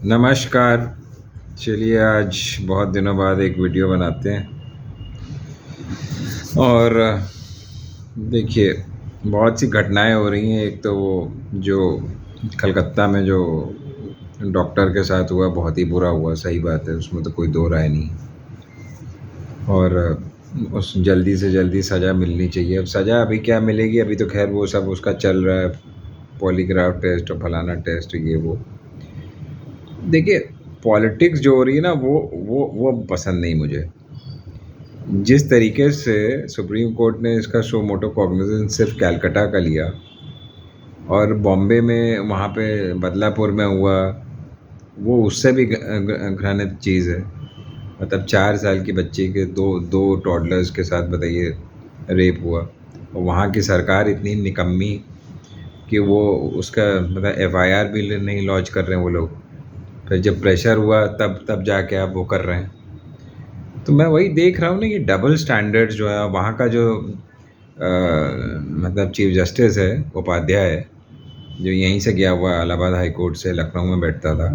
नमस्कार। चलिए आज बहुत दिनों बाद एक वीडियो बनाते हैं और देखिए बहुत सी घटनाएं हो रही हैं। एक तो वो जो कलकत्ता में जो डॉक्टर के साथ हुआ बहुत ही बुरा हुआ, सही बात है, उसमें तो कोई दो राय नहीं। और उस जल्दी से जल्दी सज़ा मिलनी चाहिए। अब सज़ा अभी क्या मिलेगी, अभी तो खैर वो सब उसका चल रहा है, पॉलीग्राफ टेस्ट और फलाना टेस्ट ये वो। देखिए पॉलिटिक्स जो हो रही है ना वो पसंद नहीं मुझे। जिस तरीके से सुप्रीम कोर्ट ने इसका शो मोटो कॉग्निजेंस सिर्फ कैलकाटा का लिया और बॉम्बे में वहाँ पे बदलापुर में हुआ, वो उससे भी घृणित चीज़ है। मतलब 4 साल की बच्ची के दो दो टॉडलर्स के साथ बताइए रेप हुआ, और वहाँ की सरकार इतनी निकम्मी कि वो उसका मतलब एफआईआर भी नहीं लॉन्च कर रहे हैं वो लोग। फिर जब प्रेशर हुआ तब तब जाके आप वो कर रहे हैं। तो मैं वही देख रहा हूँ ना, ये डबल स्टैंडर्ड्स जो है वहाँ का जो मतलब चीफ जस्टिस है उपाध्याय, जो यहीं से गया हुआ है इलाहाबाद हाई कोर्ट से, लखनऊ में बैठता था।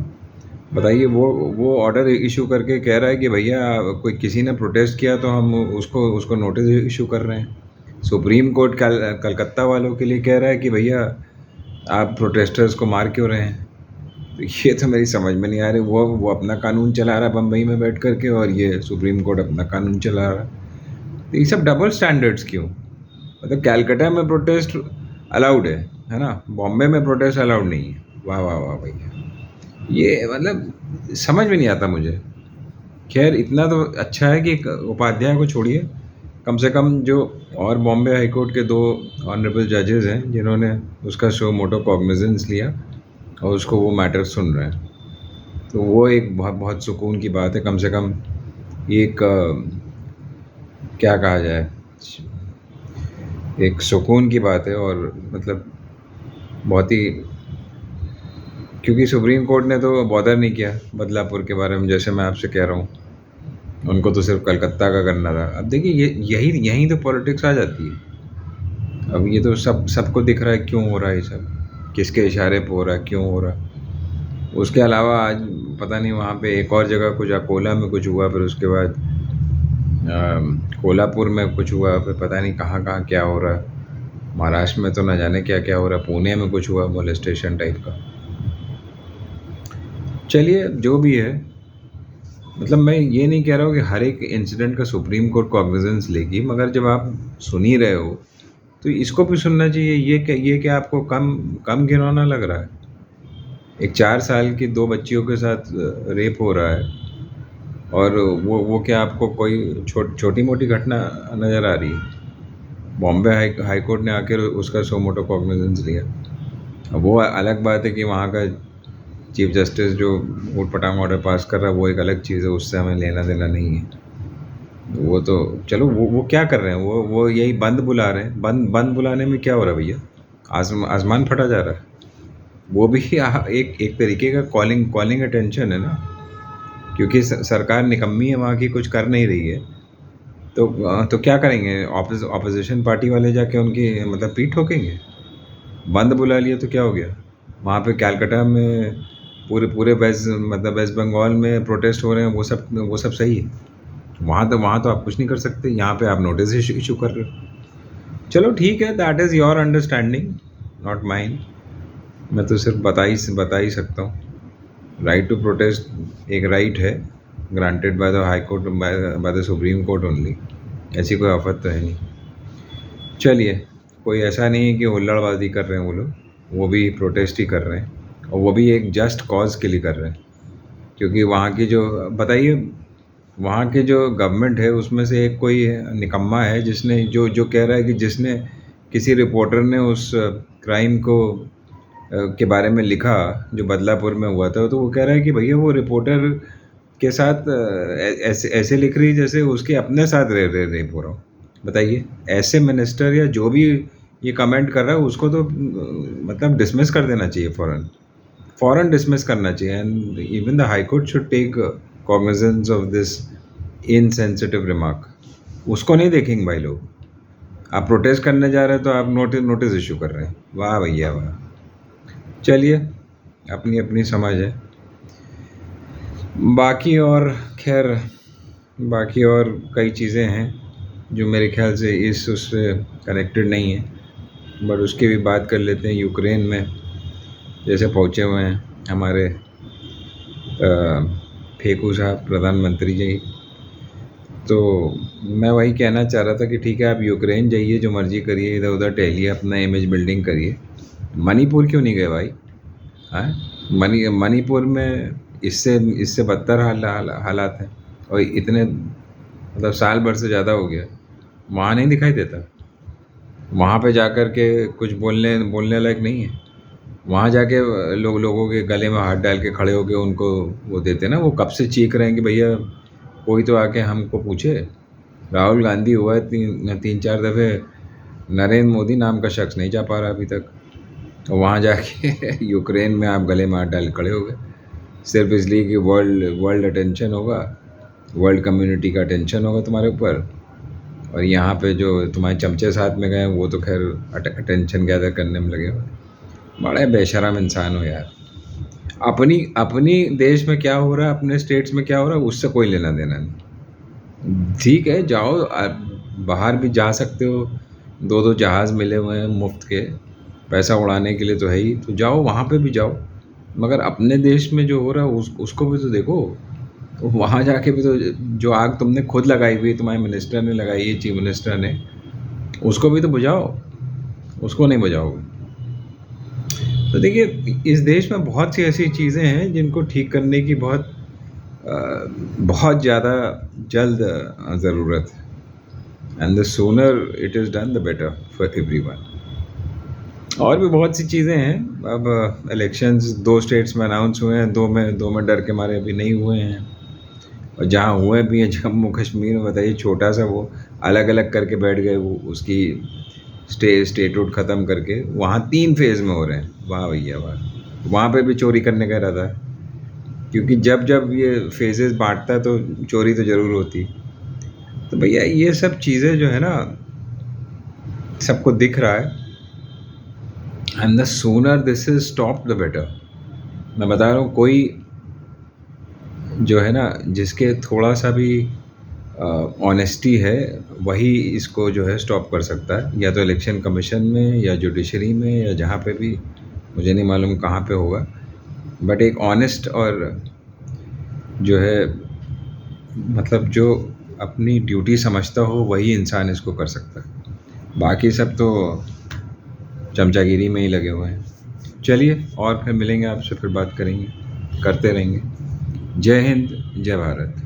बताइए वो ऑर्डर इशू करके कह रहा है कि भैया कोई किसी ने प्रोटेस्ट किया तो हम उसको उसको नोटिस इशू कर रहे हैं। सुप्रीम कोर्ट कलकत्ता वालों के लिए कह रहा है कि भैया आप प्रोटेस्टर्स को मार क्यों रहे हैं। तो ये तो मेरी समझ में नहीं आ रही। वो अपना कानून चला रहा है बम्बई में बैठ करके, और ये सुप्रीम कोर्ट अपना कानून चला रहा है। तो ये सब डबल स्टैंडर्ड्स क्यों? मतलब कैलकाटा में प्रोटेस्ट अलाउड है ना, बॉम्बे में प्रोटेस्ट अलाउड नहीं है। वाह वाह वाह भैया, ये मतलब समझ में नहीं आता मुझे। खैर इतना तो अच्छा है कि उपाध्याय को छोड़िए, कम से कम जो और बॉम्बे हाई कोर्ट के दो ऑनरेबल जजेस हैं जिन्होंने उसका शो मोटो कॉग्निजेंस लिया और उसको वो मैटर सुन रहे हैं, तो वो एक बहुत बहुत सुकून की बात है। कम से कम एक क्या कहा जाए, एक सुकून की बात है। और मतलब बहुत ही, क्योंकि सुप्रीम कोर्ट ने तो बॉदर नहीं किया बदलापुर के बारे में, जैसे मैं आपसे कह रहा हूँ, उनको तो सिर्फ कलकत्ता का करना था। अब देखिए ये यही यही तो पॉलिटिक्स आ जाती है। अब ये तो सबको दिख रहा है क्यों हो रहा है ये सब, किसके इशारे पे हो रहा है, क्यों हो रहा है। उसके अलावा आज पता नहीं वहाँ पे एक और जगह कुछ अकोला में कुछ हुआ, फिर उसके बाद कोल्हापुर में कुछ हुआ, फिर पता नहीं कहाँ कहाँ क्या हो रहा है। महाराष्ट्र में तो न जाने क्या क्या हो रहा है, पुणे में कुछ हुआ मोलेस्टेशन टाइप का। चलिए जो भी है, मतलब मैं ये नहीं कह रहा हूँ कि हर एक इंसिडेंट का सुप्रीम कोर्ट कॉग्निजेंस लेगी, मगर जब आप सुन ही रहे हो तो इसको भी सुनना चाहिए। ये क्या आपको कम कम घिनौना लग रहा है? एक 4 साल की दो बच्चियों के साथ रेप हो रहा है, और वो क्या आपको कोई छोटी मोटी घटना नज़र आ रही है? बॉम्बे हाई कोर्ट ने आकर उसका सो मोटो कॉग्निजेंस लिया। अब वो अलग बात है कि वहाँ का चीफ जस्टिस जो ऊट पटांग ऑर्डर पास कर रहा है वो एक अलग चीज़ है, उससे हमें लेना देना नहीं है। वो तो चलो, वो क्या कर रहे हैं, वो यही बंद बुला रहे हैं। बंद बुलाने में क्या हो रहा है भैया? आसमान फटा जा रहा है। वो भी एक एक तरीके का कॉलिंग कॉलिंग अटेंशन है ना, क्योंकि सरकार निकम्मी है वहाँ की, कुछ कर नहीं रही है। तो क्या करेंगे? ऑपोजिशन पार्टी वाले जाके उनकी मतलब पीठ ठोकेंगे? बंद बुला लिया तो क्या हो गया? वहाँ पे कैलकाटा में पूरे पूरे वेस्ट बंगाल में प्रोटेस्ट हो रहे हैं, वो सब सही है। वहाँ तो आप कुछ नहीं कर सकते। यहाँ पे आप नोटिस इशू कर रहे हो। चलो ठीक है, that is your understanding, not mine. मैं तो सिर्फ बता ही सकता हूँ। राइट टू प्रोटेस्ट एक राइट है, granted by the high court, by the supreme court only. ऐसी कोई आफत तो है नहीं। चलिए, कोई ऐसा नहीं है कि हुल्लड़बाजी कर रहे हैं वो लोग, वो भी प्रोटेस्ट ही कर रहे हैं, और वो भी एक जस्ट कॉज के लिए कर रहे हैं। क्योंकि वहाँ की जो, बताइए, वहाँ के जो गवर्नमेंट है उसमें से एक कोई निकम्मा है जिसने जो कह रहा है कि जिसने किसी रिपोर्टर ने उस क्राइम को के बारे में लिखा जो बदलापुर में हुआ था, तो वो कह रहा है कि भैया वो रिपोर्टर के साथ ऐसे ऐसे लिख रही जैसे उसके अपने साथ रेप हो रहा हो। बताइए, ऐसे मिनिस्टर या जो भी ये कमेंट कर रहा है उसको तो मतलब डिसमिस कर देना चाहिए, फ़ौरन डिसमिस करना चाहिए। And even the high court should take cognizance of this insensitive remark. उसको नहीं देखेंगे भाई लोग। आप प्रोटेस्ट करने जा रहे हैं तो आप नोटिस इशू कर रहे हैं। वाह भैया वाह। चलिए, अपनी अपनी समझ है। बाकी और खैर, बाकी और कई चीज़ें हैं जो मेरे ख्याल से इस उससे कनेक्टेड नहीं है, बट उसकी भी बात कर लेते हैं। यूक्रेन में जैसे पहुँचे हुए हैं हमारे फेकू साहब प्रधानमंत्री जी, तो मैं वही कहना चाह रहा था कि ठीक है, आप यूक्रेन जाइए, जो मर्ज़ी करिए, इधर उधर टहलिए, अपना इमेज बिल्डिंग करिए। मणिपुर क्यों नहीं गए भाई? हाँ, मणिपुर में इससे इससे बदतर हालात हैं, और इतने मतलब साल भर से ज़्यादा हो गया, वहाँ नहीं दिखाई देता। वहाँ पे जाकर के कुछ बोलने बोलने लायक नहीं है। वहाँ जाके लोगों के गले में हाथ डाल के खड़े होके उनको वो देते ना, वो कब से चीख रहे हैं कि भैया कोई तो आके हमको पूछे। राहुल गांधी हुआ है तीन चार दफ़े, नरेंद्र मोदी नाम का शख्स नहीं जा पा रहा अभी तक। तो वहाँ जाके यूक्रेन में आप गले में हाथ डाल खड़े हो गए, सिर्फ इसलिए कि वर्ल्ड अटेंशन होगा, वर्ल्ड कम्युनिटी का अटेंशन होगा तुम्हारे ऊपर। और यहाँ पे जो तुम्हारे चमचे साथ में गए वो तो खैर अटेंशन गैदर करने में लगे हुए। बड़े बेशरम इंसान हो यार। अपनी अपनी देश में क्या हो रहा है, अपने स्टेट्स में क्या हो रहा है, उससे कोई लेना देना नहीं। ठीक है, जाओ, बाहर भी जा सकते हो, दो दो जहाज़ मिले हुए हैं मुफ्त के, पैसा उड़ाने के लिए तो है ही, तो जाओ वहाँ पे भी जाओ, मगर अपने देश में जो हो रहा है उसको भी तो देखो। तो वहाँ जाके भी तो जो आग तुमने खुद लगाई हुई, तुम्हारे मिनिस्टर ने लगाई है, चीफ मिनिस्टर ने, उसको भी तो बुझाओ। उसको नहीं बुझाओगे तो देखिए, इस देश में बहुत सी ऐसी चीज़ें हैं जिनको ठीक करने की बहुत ज़्यादा जल्द ज़रूरत है। And the sooner it is done the better for everyone. और भी बहुत सी चीज़ें हैं। अब इलेक्शंस 2 स्टेट्स में अनाउंस हुए हैं, 2 में डर के मारे अभी नहीं हुए हैं, और जहाँ हुए भी हैं जम्मू कश्मीर में, बताइए, छोटा सा वो अलग अलग करके बैठ गए, वो उसकी स्टेटहुड ख़त्म करके, वहाँ 3 फेज़ में हो रहे हैं। वाह भैया वाह। वहाँ पे भी चोरी करने का इरादा है, क्योंकि जब जब ये फेजेस बांटता है तो चोरी तो ज़रूर होती। तो भैया ये सब चीज़ें जो है ना, सबको दिख रहा है, and the sooner this is stop the better. मैं बता रहा हूँ, कोई जो है ना, जिसके थोड़ा सा भी ऑनेस्टी है, वही इसको जो है स्टॉप कर सकता है, या तो इलेक्शन कमीशन में, या जुडिशरी में, या जहाँ पे भी, मुझे नहीं मालूम कहाँ पे होगा, बट एक ऑनेस्ट और जो है मतलब जो अपनी ड्यूटी समझता हो, वही इंसान इसको कर सकता है। बाकी सब तो चमचागिरी में ही लगे हुए हैं। चलिए, और फिर मिलेंगे आपसे, फिर बात करेंगे, करते रहेंगे। जय हिंद, जय भारत।